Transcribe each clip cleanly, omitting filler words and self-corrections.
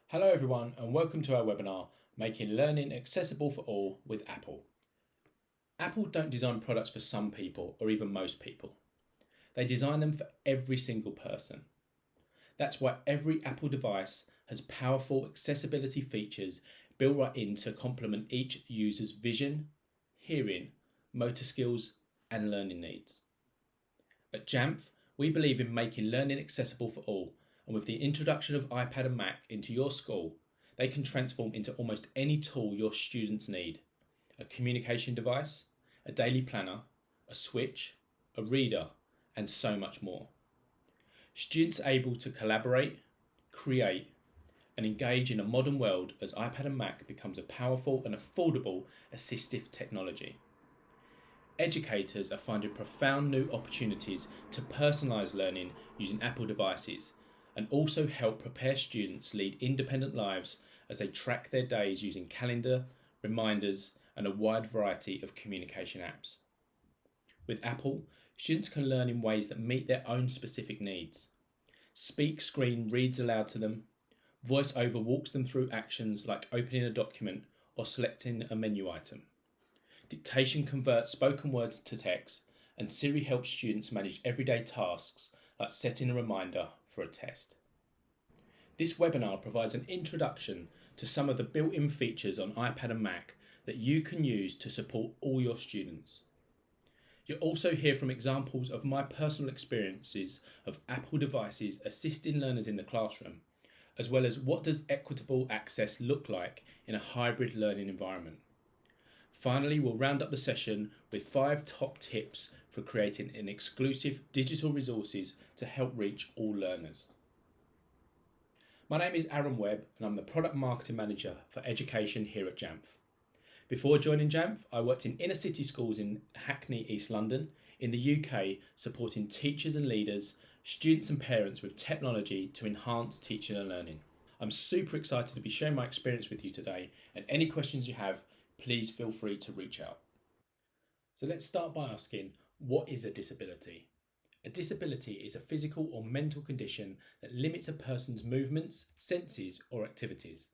Hello everyone and welcome to our webinar, Making Learning Accessible for All with Apple. Apple don't design products for some people or even most people. They design them for every single person. That's why every Apple device has powerful accessibility features built right in to complement each user's vision, hearing, motor skills and learning needs. At Jamf, we believe in making learning accessible for all, and with the introduction of iPad and Mac into your school, they can transform into almost any tool your students need. A communication device, a daily planner, a switch, a reader, and so much more. Students are able to collaborate, create, and engage in a modern world as iPad and Mac becomes a powerful and affordable assistive technology. Educators are finding profound new opportunities to personalise learning using Apple devices and also help prepare students lead independent lives as they track their days using calendar, reminders and a wide variety of communication apps. With Apple, students can learn in ways that meet their own specific needs. Speak Screen reads aloud to them, VoiceOver walks them through actions like opening a document or selecting a menu item. Dictation converts spoken words to text, and Siri helps students manage everyday tasks like setting a reminder for a test. This webinar provides an introduction to some of the built-in features on iPad and Mac that you can use to support all your students. You'll also hear from examples of my personal experiences of Apple devices assisting learners in the classroom, as well as what does equitable access look like in a hybrid learning environment. Finally, we'll round up the session with 5 top tips for creating an exclusive digital resources to help reach all learners. My name is Aaron Webb and I'm the Product Marketing Manager for Education here at Jamf. Before joining Jamf, I worked in inner city schools in Hackney, East London, in the UK, supporting teachers and leaders, students and parents with technology to enhance teaching and learning. I'm super excited to be sharing my experience with you today, and any questions you have, please feel free to reach out. So let's start by asking, what is a disability? A disability is a physical or mental condition that limits a person's movements, senses, or activities.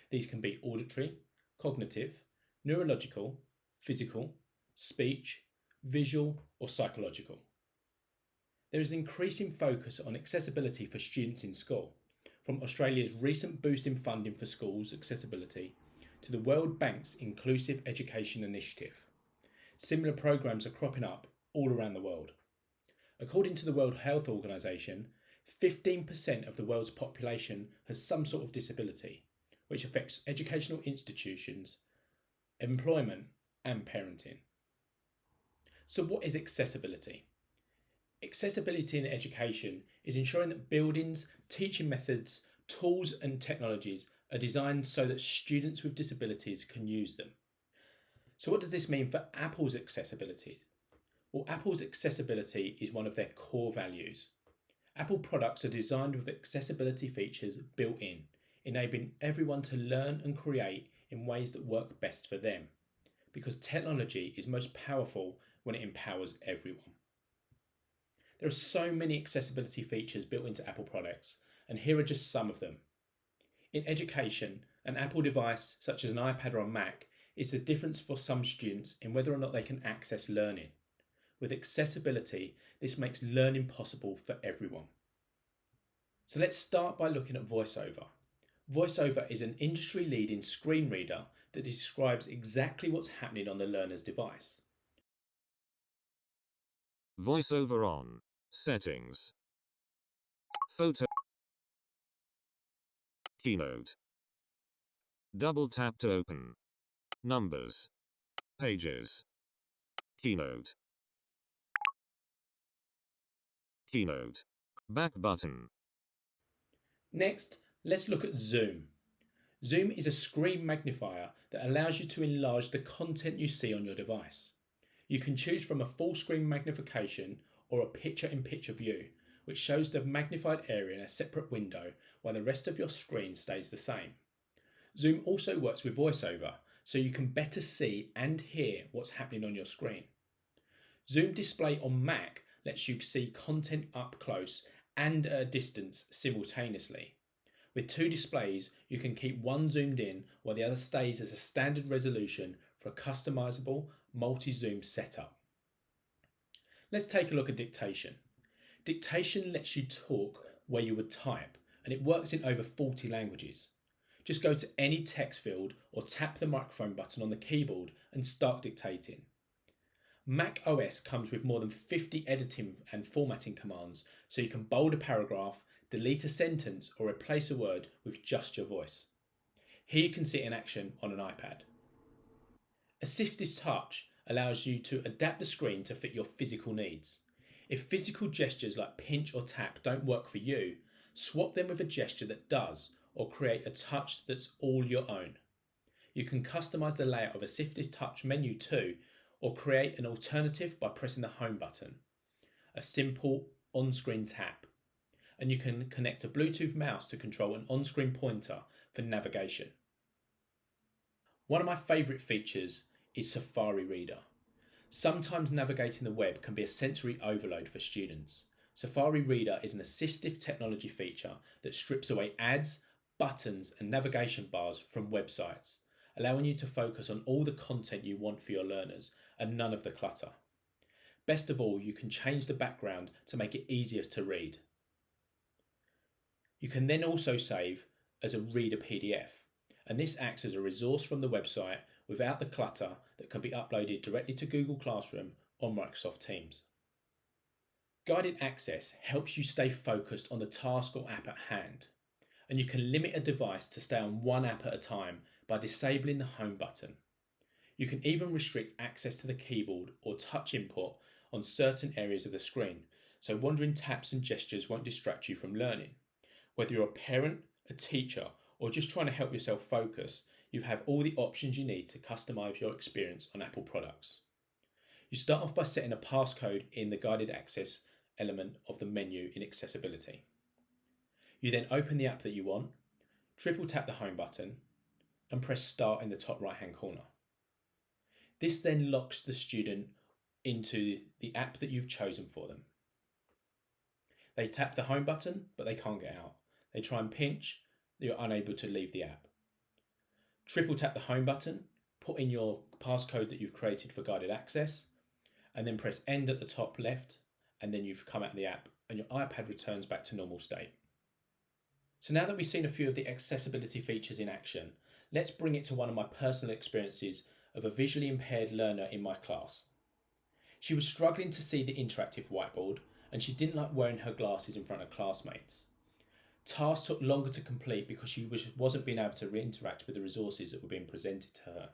These can be auditory, cognitive, neurological, physical, speech, visual, or psychological. There is an increasing focus on accessibility for students in school, from Australia's recent boost in funding for schools accessibility to the World Bank's Inclusive Education Initiative. Similar programs are cropping up all around the world. According to the World Health Organization, 15% of the world's population has some sort of disability, which affects educational institutions, employment, and parenting. So what is accessibility? Accessibility in education is ensuring that buildings, teaching methods, tools, and technologies are designed so that students with disabilities can use them. So what does this mean for Apple's accessibility? Well, Apple's accessibility is one of their core values. Apple products are designed with accessibility features built in, enabling everyone to learn and create in ways that work best for them, because technology is most powerful when it empowers everyone. There are so many accessibility features built into Apple products, and here are just some of them. In education, an Apple device such as an iPad or a Mac is the difference for some students in whether or not they can access learning. With accessibility, this makes learning possible for everyone. So let's start by looking at VoiceOver. VoiceOver is an industry-leading screen reader that describes exactly what's happening on the learner's device. VoiceOver on. Settings. Photo. Keynote. Double tap to open. Numbers. Pages. Keynote. Keynote. Back button. Next, let's look at Zoom. Zoom is a screen magnifier that allows you to enlarge the content you see on your device. You can choose from a full screen magnification or a picture-in-picture view, which shows the magnified area in a separate window while the rest of your screen stays the same. Zoom also works with VoiceOver, so you can better see and hear what's happening on your screen. Zoom Display on Mac lets you see content up close and at a distance simultaneously, With two displays, you can keep one zoomed in while the other stays as a standard resolution for a customizable multi-zoom setup. Let's take a look at dictation. Dictation lets you talk where you would type, and it works in over 40 languages. Just go to any text field or tap the microphone button on the keyboard and start dictating. Mac OS comes with more than 50 editing and formatting commands, so you can bold a paragraph, delete a sentence, or replace a word with just your voice. Here you can see it in action on an iPad. Assistive touch allows you to adapt the screen to fit your physical needs. If physical gestures like pinch or tap don't work for you, swap them with a gesture that does, or create a touch that's all your own. You can customize the layout of Assistive touch menu too, or create an alternative by pressing the home button, a simple on-screen tap. And you can connect a Bluetooth mouse to control an on-screen pointer for navigation. One of my favourite features is Safari Reader. Sometimes navigating the web can be a sensory overload for students. Safari Reader is an assistive technology feature that strips away ads, buttons and navigation bars from websites, allowing you to focus on all the content you want for your learners and none of the clutter. Best of all, you can change the background to make it easier to read. You can then also save as a reader PDF, and this acts as a resource from the website without the clutter that can be uploaded directly to Google Classroom or Microsoft Teams. Guided access helps you stay focused on the task or app at hand, and you can limit a device to stay on one app at a time by disabling the home button. You can even restrict access to the keyboard or touch input on certain areas of the screen, so wandering taps and gestures won't distract you from learning. Whether you're a parent, a teacher, or just trying to help yourself focus, you have all the options you need to customize your experience on Apple products. You start off by setting a passcode in the guided access element of the menu in accessibility. You then open the app that you want, triple tap the home button, and press start in the top right hand corner. This then locks the student into the app that you've chosen for them. They tap the home button, but they can't get out. They try and pinch, you're unable to leave the app. Triple tap the home button, put in your passcode that you've created for guided access, and then press end at the top left, and then you've come out of the app and your iPad returns back to normal state. So now that we've seen a few of the accessibility features in action, let's bring it to one of my personal experiences of a visually impaired learner in my class. She was struggling to see the interactive whiteboard, and she didn't like wearing her glasses in front of classmates. Tasks took longer to complete because she wasn't being able to interact with the resources that were being presented to her.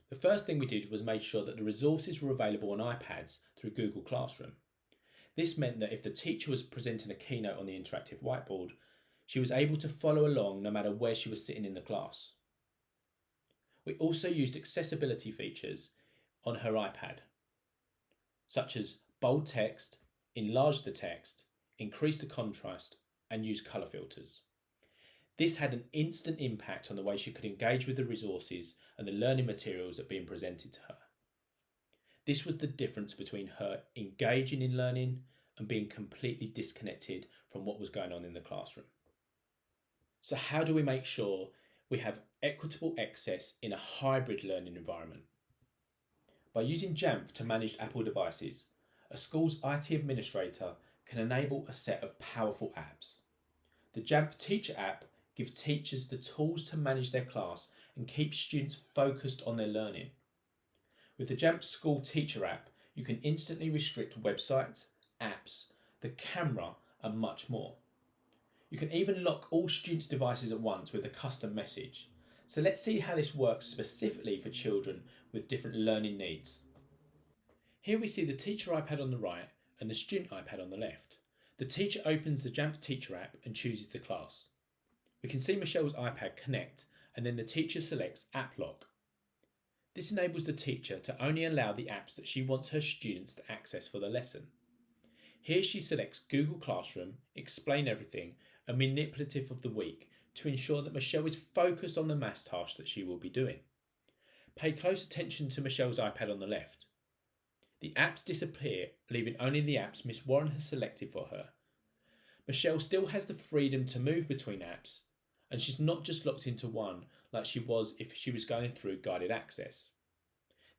The first thing we did was make sure that the resources were available on iPads through Google Classroom. This meant that if the teacher was presenting a keynote on the interactive whiteboard, she was able to follow along no matter where she was sitting in the class. We also used accessibility features on her iPad, such as bold text, enlarge the text, increase the contrast, and use colour filters. This had an instant impact on the way she could engage with the resources and the learning materials that were being presented to her. This was the difference between her engaging in learning and being completely disconnected from what was going on in the classroom. So how do we make sure we have equitable access in a hybrid learning environment? By using Jamf to manage Apple devices, a school's IT administrator can enable a set of powerful apps. The Jamf Teacher app gives teachers the tools to manage their class and keep students focused on their learning. With the Jamf School Teacher app, you can instantly restrict websites, apps, the camera, and much more. You can even lock all students' devices at once with a custom message. So let's see how this works specifically for children with different learning needs. Here we see the teacher iPad on the right and the student iPad on the left. The teacher opens the Jamf Teacher app and chooses the class. We can see Michelle's iPad connect, and then the teacher selects App Lock. This enables the teacher to only allow the apps that she wants her students to access for the lesson. Here she selects Google Classroom, Explain Everything, and Manipulative of the Week to ensure that Michelle is focused on the maths task that she will be doing. Pay close attention to Michelle's iPad on the left. The apps disappear, leaving only the apps Miss Warren has selected for her. Michelle still has the freedom to move between apps, and she's not just locked into one like she was if she was going through guided access.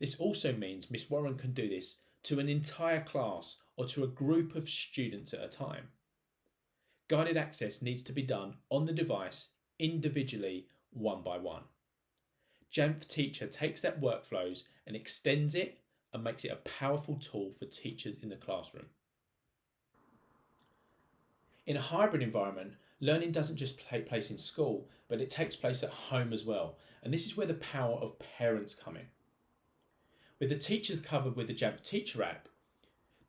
This also means Miss Warren can do this to an entire class or to a group of students at a time. Guided access needs to be done on the device individually, one by one. Jamf Teacher takes that workflows and extends it and makes it a powerful tool for teachers in the classroom. In a hybrid environment, learning doesn't just take place in school, but it takes place at home as well. And this is where the power of parents come in. With the teachers covered with the Jamf Teacher app,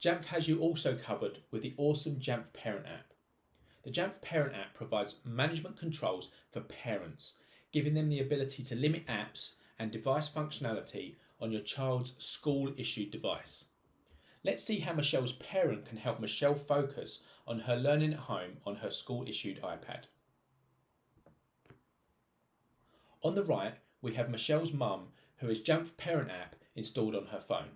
Jamf has you also covered with the awesome Jamf Parent app. The Jamf Parent app provides management controls for parents, giving them the ability to limit apps and device functionality on your child's school-issued device. Let's see how Michelle's parent can help Michelle focus on her learning at home on her school-issued iPad. On the right, we have Michelle's mum, who has Jamf Parent app installed on her phone.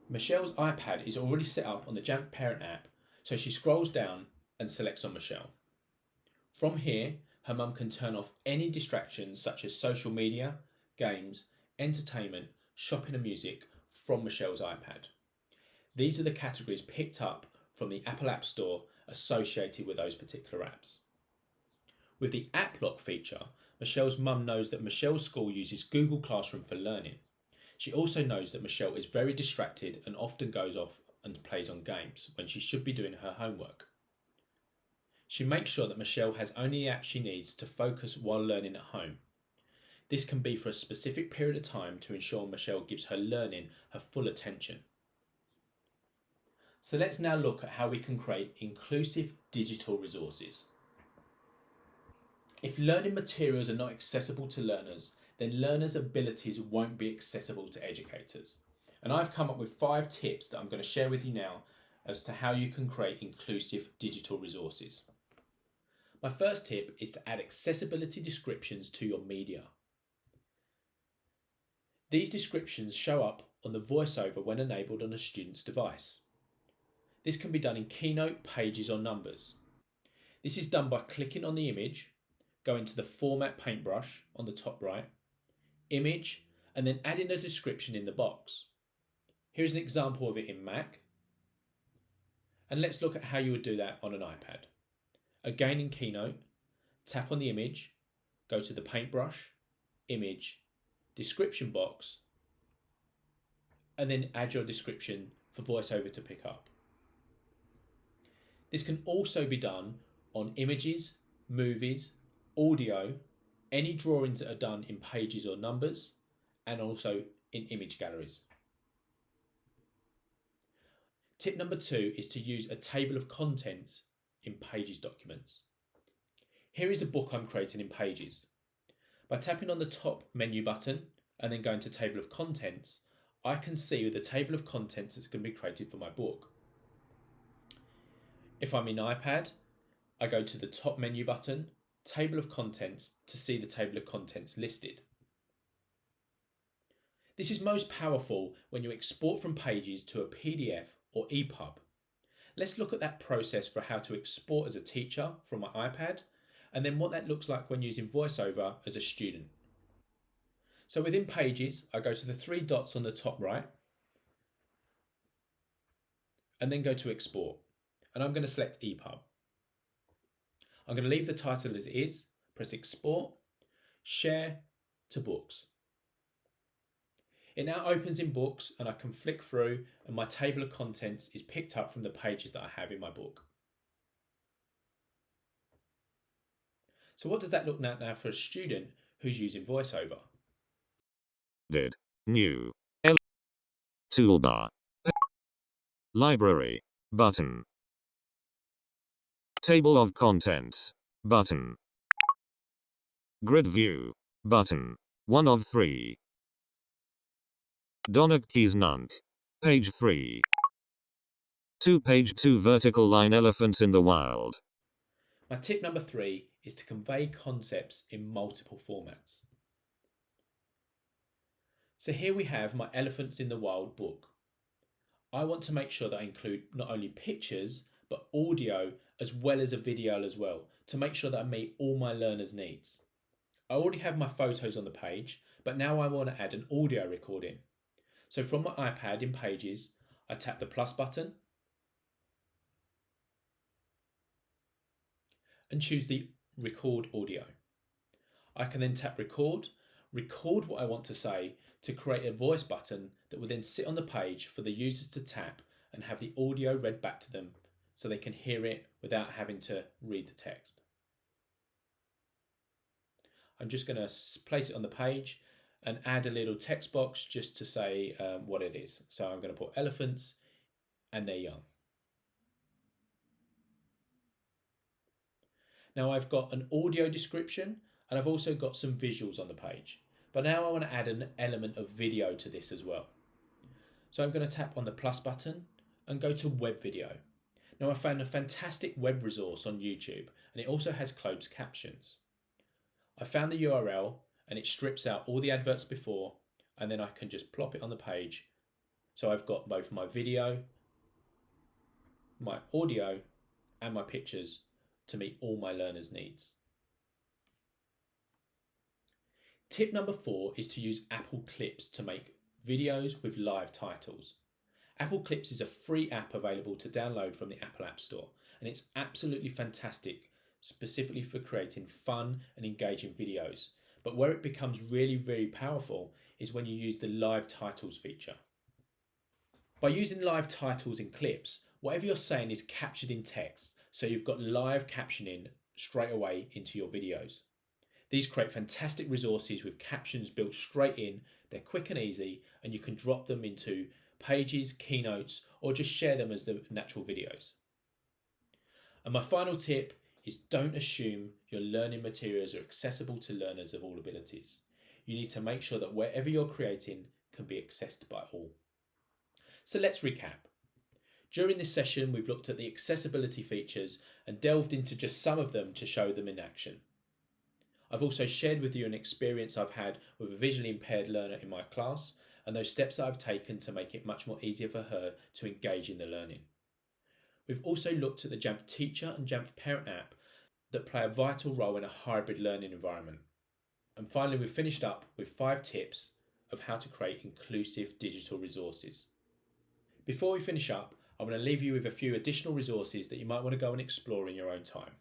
Michelle's iPad is already set up on the Jamf Parent app, so she scrolls down and selects on Michelle. From here, her mum can turn off any distractions such as social media, games, entertainment, shopping and music from Michelle's iPad. These are the categories picked up from the Apple App Store associated with those particular apps. With the App Lock feature, Michelle's mum knows that Michelle's school uses Google Classroom for learning. She also knows that Michelle is very distracted and often goes off and plays on games when she should be doing her homework. She makes sure that Michelle has only the apps she needs to focus while learning at home. This can be for a specific period of time to ensure Michelle gives her learning her full attention. So let's now look at how we can create inclusive digital resources. If learning materials are not accessible to learners, then learners' abilities won't be accessible to educators. And I've come up with 5 tips that I'm going to share with you now as to how you can create inclusive digital resources. My first tip is to add accessibility descriptions to your media. These descriptions show up on the voiceover when enabled on a student's device. This can be done in Keynote, Pages or Numbers. This is done by clicking on the image, going to the Format paintbrush on the top right, Image, and then adding a description in the box. Here's an example of it in Mac. And let's look at how you would do that on an iPad. Again in Keynote, tap on the image, go to the paintbrush, Image, Description box, and then add your description for VoiceOver to pick up. This can also be done on images, movies, audio, any drawings that are done in Pages or Numbers, and also in image galleries. Tip number 2 is to use a table of contents in Pages documents. Here is a book I'm creating in Pages. By tapping on the top menu button and then going to Table of Contents, I can see the table of contents that's going to be created for my book. If I'm in iPad, I go to the top menu button, Table of Contents, to see the table of contents listed. This is most powerful when you export from Pages to a PDF or EPUB. Let's look at that process for how to export as a teacher from my iPad, and then what that looks like when using VoiceOver as a student. So within Pages, I go to the 3 dots on the top right, and then go to Export, and I'm going to select EPUB. I'm going to leave the title as it is, press Export, Share to Books. It now opens in Books and I can flick through and my table of contents is picked up from the pages that I have in my book. So what does that look like now for a student who's using VoiceOver? Did. New. Toolbar. Library. Button. Table of contents. Button. Grid view. Button. 1 of 3. Donut keys nunk. Page 3. 2 page 2 vertical line elephants in the wild. My tip number 3 is to convey concepts in multiple formats. So here we have my Elephants in the Wild book. I want to make sure that I include not only pictures but audio as well as a video as well to make sure that I meet all my learners' needs. I already have my photos on the page, but now I want to add an audio recording. So from my iPad in Pages, I tap the plus button and choose the record audio. I can then tap record what I want to say to create a voice button that will then sit on the page for the users to tap and have the audio read back to them so they can hear it without having to read the text. I'm just going to place it on the page and add a little text box just to say what it is. So I'm going to put elephants and they're young. Now I've got an audio description and I've also got some visuals on the page. But now I want to add an element of video to this as well. So I'm going to tap on the plus button and go to web video. Now I found a fantastic web resource on YouTube and it also has closed captions. I found the URL and it strips out all the adverts before and then I can just plop it on the page. So I've got both my video, my audio and my pictures to meet all my learners' needs. Tip number 4 is to use Apple Clips to make videos with live titles. Apple Clips is a free app available to download from the Apple App Store and it's absolutely fantastic, specifically for creating fun and engaging videos. But where it becomes really, very powerful is when you use the live titles feature. By using live titles in clips, whatever you're saying is captured in text, so you've got live captioning straight away into your videos. These create fantastic resources with captions built straight in, they're quick and easy, and you can drop them into pages, keynotes, or just share them as the natural videos. And my final tip is don't assume your learning materials are accessible to learners of all abilities. You need to make sure that wherever you're creating can be accessed by all. So let's recap. During this session, we've looked at the accessibility features and delved into just some of them to show them in action. I've also shared with you an experience I've had with a visually impaired learner in my class and those steps that I've taken to make it much more easier for her to engage in the learning. We've also looked at the Jamf Teacher and Jamf Parent app that play a vital role in a hybrid learning environment. And finally, we've finished up with 5 tips of how to create inclusive digital resources. Before we finish up, I'm going to leave you with a few additional resources that you might want to go and explore in your own time.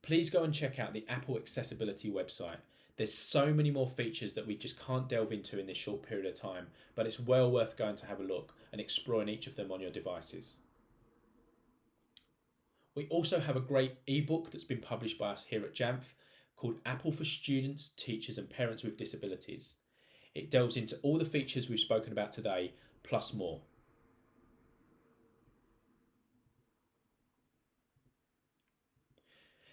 Please go and check out the Apple Accessibility website. There's so many more features that we just can't delve into in this short period of time, but it's well worth going to have a look and exploring each of them on your devices. We also have a great ebook that's been published by us here at Jamf called Apple for Students, Teachers and Parents with Disabilities. It delves into all the features we've spoken about today, plus more.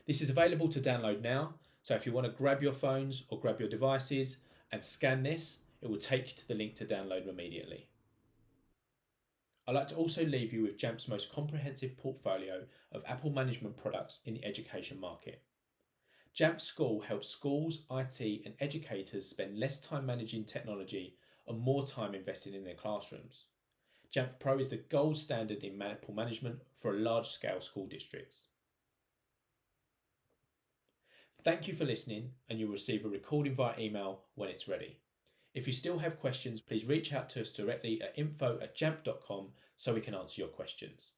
This is available to download now, so if you want to grab your phones or grab your devices and scan this, it will take you to the link to download immediately. I'd like to also leave you with Jamf's most comprehensive portfolio of Apple management products in the education market. Jamf School helps schools, IT and educators spend less time managing technology and more time investing in their classrooms. Jamf Pro is the gold standard in Apple management for large-scale school districts. Thank you for listening, and you'll receive a recording via email when it's ready. If you still have questions, please reach out to us directly at info@jamf.com so we can answer your questions.